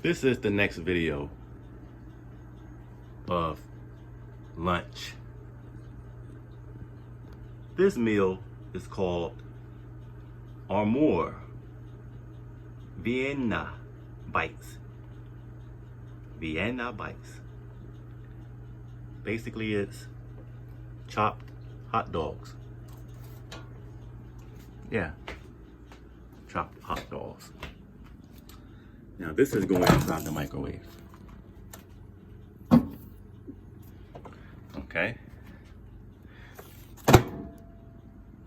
This is the next video of lunch. This meal is called Armour Vienna Bites. Vienna Bites. Basically, it's chopped hot dogs. Yeah, chopped hot dogs. Now this is going inside the microwave. Okay.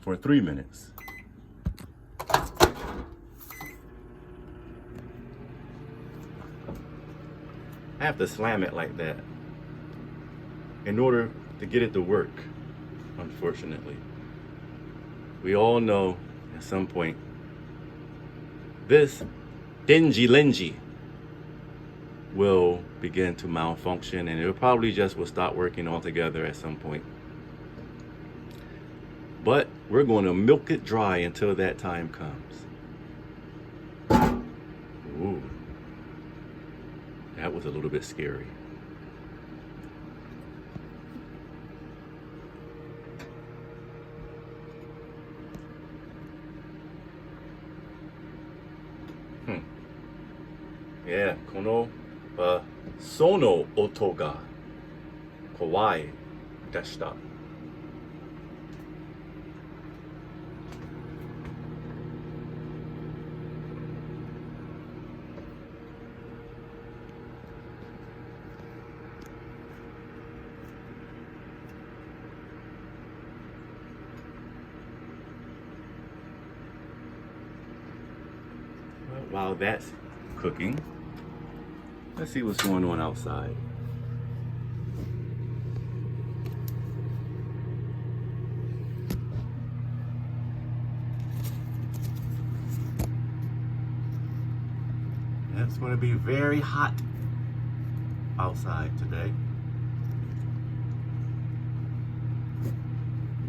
For 3 minutes. I have to slam it like that in order to get it to work, unfortunately. We all know at some point this denji lenji will begin to malfunction, and it probably just will stop working altogether at some point. But we're going to milk it dry until that time comes. Ooh, that was a little bit scary. Yeah, kono sono oto ga kowai deshita. While that's cooking, let's see what's going on outside. It's going to be very hot outside today.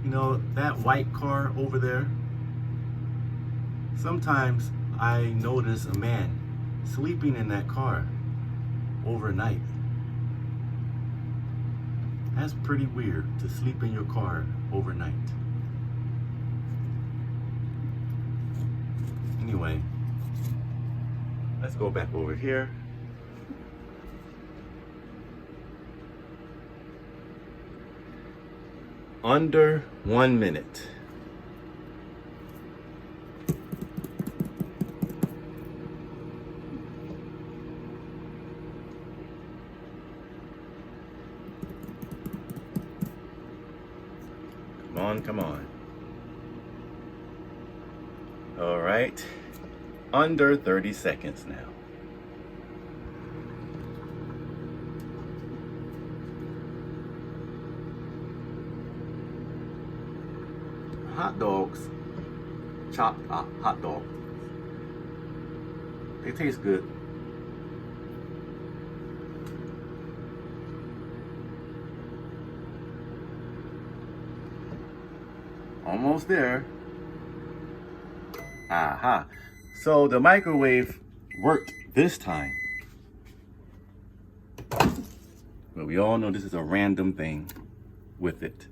You know, that white car over there, sometimes I notice a man sleeping in that car overnight. That's pretty weird, to sleep in your car overnight. Anyway, let's go back over here. Under 1 minute. Come on. All right, under 30 seconds now. Hot dogs, chopped hot dog. They taste good. Almost there. Aha. So the microwave worked this time. But we all know this is a random thing with it.